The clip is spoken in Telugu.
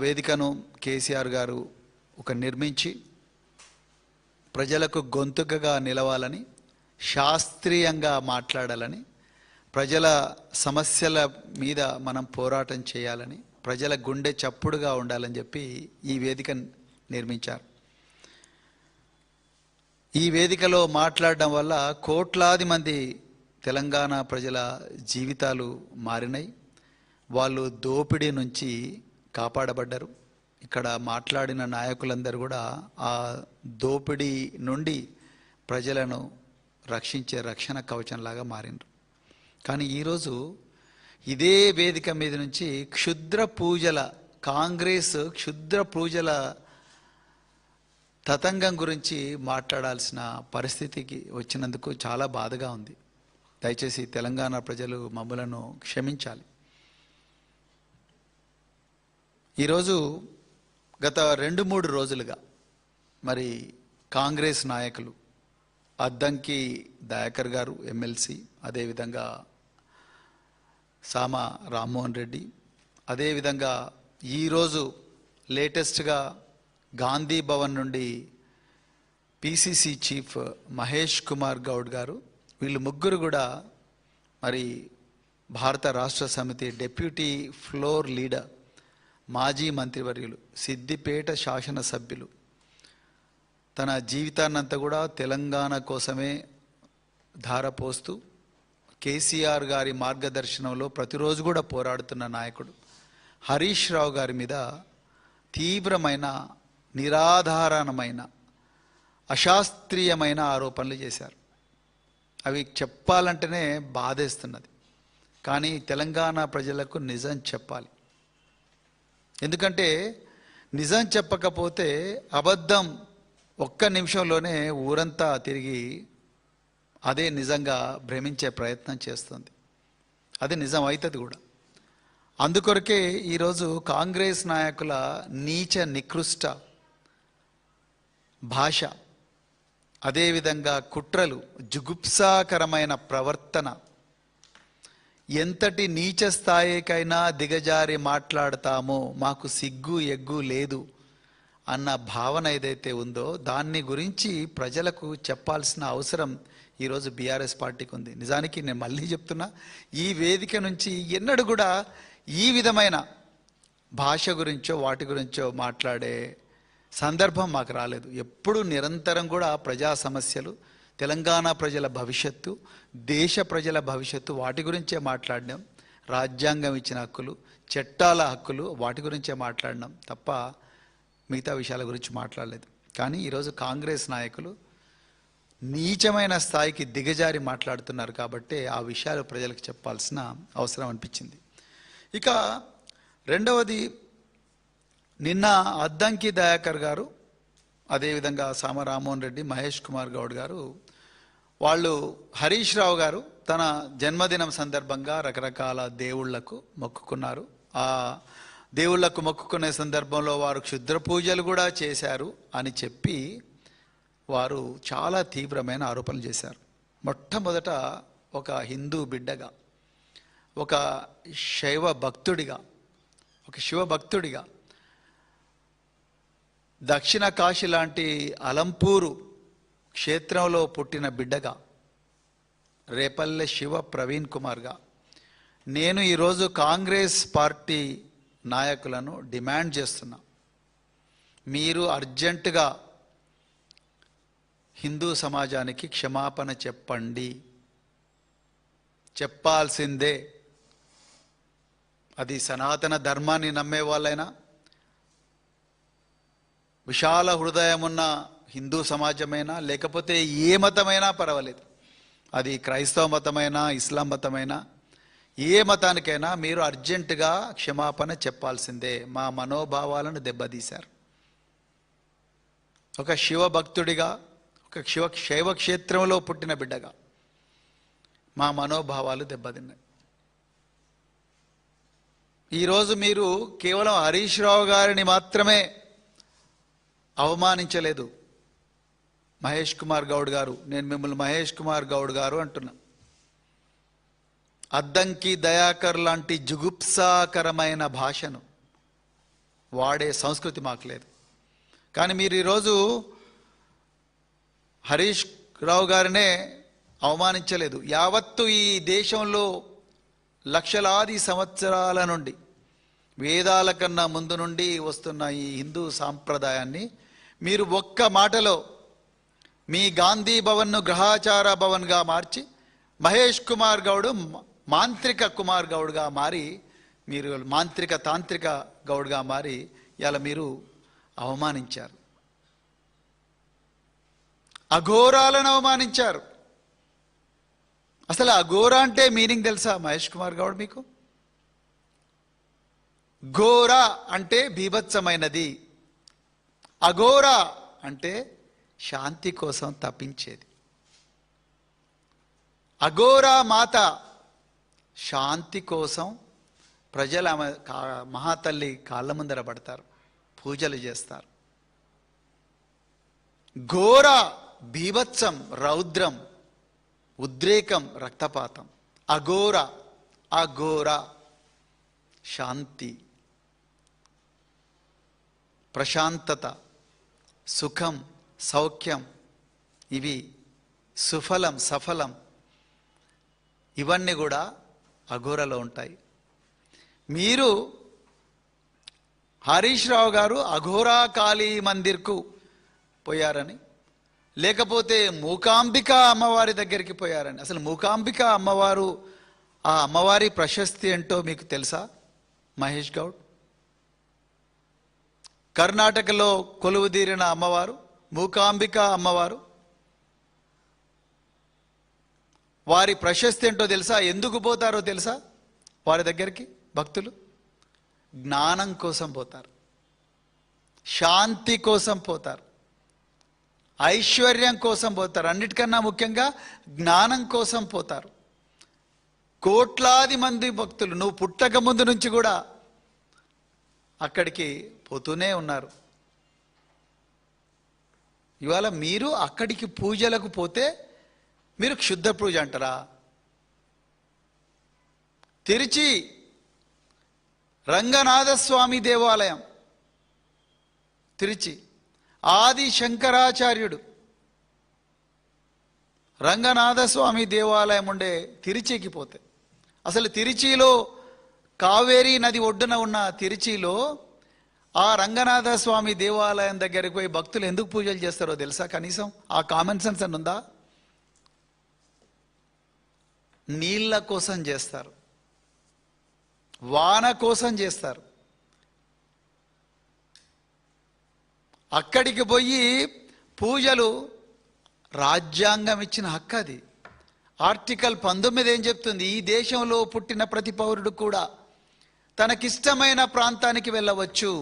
వేదికను కేసీఆర్ గారు నిర్మించి ప్రజలకు గొంతుకగా నిలవాలని, శాస్త్రీయంగా మాట్లాడాలని, ప్రజల సమస్యల మీద మనం పోరాటం చేయాలని, ప్రజల గుండె చప్పుడుగా ఉండాలని చెప్పి ఈ వేదిక నిర్మించారు. ఈ వేదికలో మాట్లాడడం వల్ల కోట్లాది మంది తెలంగాణ ప్రజల జీవితాలు మారినాయి. వాళ్ళు దోపిడీ నుంచి కాపాడబడ్డారు. ఇక్కడ మాట్లాడిన నాయకులందరూ కూడా ఆ దోపిడీ నుండి ప్రజలను రక్షించే రక్షణ కవచంలాగా మారినారు. కానీ ఈరోజు ఇదే వేదిక మీద నుంచి కాంగ్రెస్ క్షుద్ర పూజల తతంగం గురించి మాట్లాడాల్సిన పరిస్థితికి వచ్చినందుకు చాలా బాధగా ఉంది. దయచేసి తెలంగాణ ప్రజలు మమ్మలను క్షమించాలి. ఈరోజు గత 2-3 రోజులుగా మరి కాంగ్రెస్ నాయకులు అద్దంకి దయాకర్ గారు ఎమ్మెల్సీ, అదేవిధంగా సామ రామ్మోహన్ రెడ్డి, అదేవిధంగా ఈరోజు లేటెస్ట్గా గాంధీ భవన్ నుండి పిసిసి చీఫ్ మహేష్ కుమార్ గౌడ్ గారు, వీళ్ళు ముగ్గురు కూడా మరి భారత రాష్ట్ర సమితి డిప్యూటీ ఫ్లోర్ లీడర్, మాజీ మంత్రివర్యులు, సిద్దిపేట శాసనసభ్యులు, తన జీవితాన్నంతా కూడా తెలంగాణ కోసమే ధారపోస్తూ కేసీఆర్ గారి మార్గదర్శనంలో ప్రతిరోజు కూడా పోరాడుతున్న నాయకుడు హరీష్ రావు గారి మీద తీవ్రమైన, నిరాధారణమైన, అశాస్త్రీయమైన ఆరోపణలు చేశారు. అవి చెప్పాలంటేనే బాధేస్తున్నది. కానీ తెలంగాణ ప్రజలకు నిజం చెప్పాలి. ఎందుకంటే నిజం చెప్పకపోతే అబద్ధం ఒక్క నిమిషంలోనే ఊరంతా తిరిగి అదే నిజంగా భ్రమించే ప్రయత్నం చేస్తుంది. అది నిజం అవుతుంది కూడా. అందుకొరకే ఈరోజు కాంగ్రెస్ నాయకుల నీచ నికృష్ట భాష, అదేవిధంగా కుట్రలు, జుగుప్సాకరమైన ప్రవర్తన, ఎంతటి నీచ స్థాయికైనా దిగజారి మాట్లాడతామో, మాకు సిగ్గు ఎగ్గు లేదు అన్న భావన ఏదైతే ఉందో దాన్ని గురించి ప్రజలకు చెప్పాల్సిన అవసరం ఈరోజు బీఆర్ఎస్ పార్టీకి ఉంది. నిజానికి నేను మళ్ళీ చెప్తున్నా, ఈ వేదిక నుంచి ఎన్నడూ కూడా ఈ విధమైన భాష గురించో వాటి గురించో మాట్లాడే సందర్భం మాకు రాలేదు. ఎప్పుడు నిరంతరం కూడా ప్రజా సమస్యలు, తెలంగాణ ప్రజల భవిష్యత్తు, దేశ ప్రజల భవిష్యత్తు, వాటి గురించే మాట్లాడినాం. రాజ్యాంగం ఇచ్చిన హక్కులు, చట్టాల హక్కులు, వాటి గురించే మాట్లాడినాం తప్ప మిగతా విషయాల గురించి మాట్లాడలేదు. కానీ ఈరోజు కాంగ్రెస్ నాయకులు నీచమైన స్థాయికి దిగజారి మాట్లాడుతున్నారు కాబట్టి ఆ విషయాలు ప్రజలకు చెప్పాల్సిన అవసరం అనిపించింది. ఇక రెండవది, నిన్న అద్దంకి దయాకర్ గారు, అదేవిధంగా సామ రామ్మోహన్ రెడ్డి, మహేష్ కుమార్ గౌడ్ గారు, వాళ్ళు హరీష్ రావు గారు తన జన్మదినం సందర్భంగా రకరకాల దేవుళ్లకు మొక్కుకున్నారు. ఆ దేవుళ్లకు మొక్కుకునే సందర్భంలో వారు క్షుద్ర పూజలు కూడా చేశారు అని చెప్పి వారు చాలా తీవ్రమైన ఆరోపణలు చేశారు. మొట్టమొదట ఒక హిందూ బిడ్డగా, ఒక శైవ భక్తుడిగా, ఒక శివభక్తుడిగా, దక్షిణ కాశీ లాంటి అలంపూరు క్షేత్రంలో పుట్టిన బిడ్డగా, రేపల్లె శివ ప్రవీణ్ కుమార్గా నేను ఈరోజు కాంగ్రెస్ పార్టీ నాయకులను డిమాండ్ చేస్తున్నా, మీరు అర్జెంటుగా హిందూ సమాజానికి క్షమాపణ చెప్పండి. చెప్పాల్సిందే. అది సనాతన ధర్మాన్ని నమ్మే వాళ్ళైనా, విశాల హృదయం ఉన్న హిందూ సమాజమైనా, లేకపోతే ఏ మతమైనా పర్వాలేదు, అది క్రైస్తవ మతమైనా, ఇస్లాం మతమైనా, ఏ మతానికైనా మీరు అర్జెంటుగా క్షమాపణ చెప్పాల్సిందే. మా మనోభావాలను దెబ్బతీశారు. ఒక శివభక్తుడిగా, ఒక శైవ క్షేత్రంలో పుట్టిన బిడ్డగా మా మనోభావాలు దెబ్బతిన్నాయి. ఈరోజు మీరు కేవలం హరీష్ రావు గారిని మాత్రమే అవమానించలేదు. మహేష్ కుమార్ గౌడ్ గారు, నేను మిమ్మల్ని మహేష్ కుమార్ గౌడ్ గారు అంటున్నా. అద్దంకి దయాకర్ లాంటి జుగుప్సాకరమైన భాషను, వాడే సంస్కృతి మాకు లేదు. కానీ మీరు ఈరోజు హరీష్ రావు గారినే అవమానించలేదు. యావత్తు ఈ దేశంలో లక్షలాది సంవత్సరాల నుండి వేదాల కన్నా ముందు నుండి వస్తున్న ఈ హిందూ సాంప్రదాయాన్ని మీరు ఒక్క మాటలో మీ గాంధీ భవన్ను గ్రహాచార భవన్గా మార్చి మహేష్ కుమార్ గౌడ్ మాంత్రిక కుమార్ గౌడ్గా మారి, మీరు మాంత్రిక తాంత్రిక గౌడ్గా మారి ఇలా మీరు అవమానించారు. అఘోరాలను అవమానించారు. అసలు అఘోర అంటే మీనింగ్ తెలుసా మహేష్ కుమార్ గౌడ్ మీకు? ఘోర అంటే బీభత్సమైనది, అఘోర అంటే శాంతి కోసం తప్పించేది. అఘోర మాత శాంతి కోసం ప్రజల మహాతల్లి కాళ్ళ ముందర పడతారు, పూజలు చేస్తారు. ఘోర బీభత్సం, రౌద్రం, ఉద్రేకం, రక్తపాతం. అఘోర, అఘోర శాంతి, ప్రశాంతత, సుఖం, సౌఖ్యం, ఇవి సుఫలం, సఫలం, ఇవన్నీ కూడా అఘోరలో ఉంటాయి. మీరు హరీష్ రావు గారు అఘోరా కాళీ మందిర్కు పోయారని, లేకపోతే మూకాంబిక అమ్మవారి దగ్గరికి పోయారని. అసలు మూకాంబిక అమ్మవారు, ఆ అమ్మవారి ప్రశస్తి ఏంటో మీకు తెలుసా మహేష్ గౌడ్? కర్ణాటకలో కొలువుదీరిన అమ్మవారు మూకాంబిక అమ్మవారు. వారి ప్రశస్తి ఏంటో తెలుసా? ఎందుకు పోతారో తెలుసా వారి దగ్గరికి భక్తులు? జ్ఞానం కోసం పోతారు, శాంతి కోసం పోతారు, ఐశ్వర్యం కోసం పోతారు, అన్నిటికన్నా ముఖ్యంగా జ్ఞానం కోసం పోతారు. కోట్లాది మంది భక్తులు నువ్వు పుట్టక ముందు నుంచి కూడా అక్కడికి పోతూనే ఉన్నారు. ఇవాళ మీరు అక్కడికి పూజలకు పోతే మీరు క్షుద్ర పూజ అంటారా? తిరుచి రంగనాథస్వామి దేవాలయం, తిరుచి ఆది శంకరాచార్యుడు రంగనాథస్వామి దేవాలయం ఉండే తిరుచికి పోతే, అసలు తిరుచిలో కావేరీ నది ఒడ్డున ఉన్న తిరుచిలో ఆ రంగనాథ స్వామి దేవాలయం దగ్గరికి పోయి భక్తులు ఎందుకు పూజలు చేస్తారో తెలుసా? కనీసం ఆ కామన్ సెన్స్ అని ఉందా? నీళ్ళ కోసం చేస్తారు, వాన కోసం చేస్తారు. అక్కడికి పోయి పూజలు రాజ్యాంగం ఇచ్చిన హక్కు అది. ఆర్టికల్ 19 ఏం చెప్తుంది? ఈ దేశంలో పుట్టిన ప్రతి పౌరుడు కూడా తనకిష్టమైన ప్రాంతానికి వెళ్ళవచ్చు.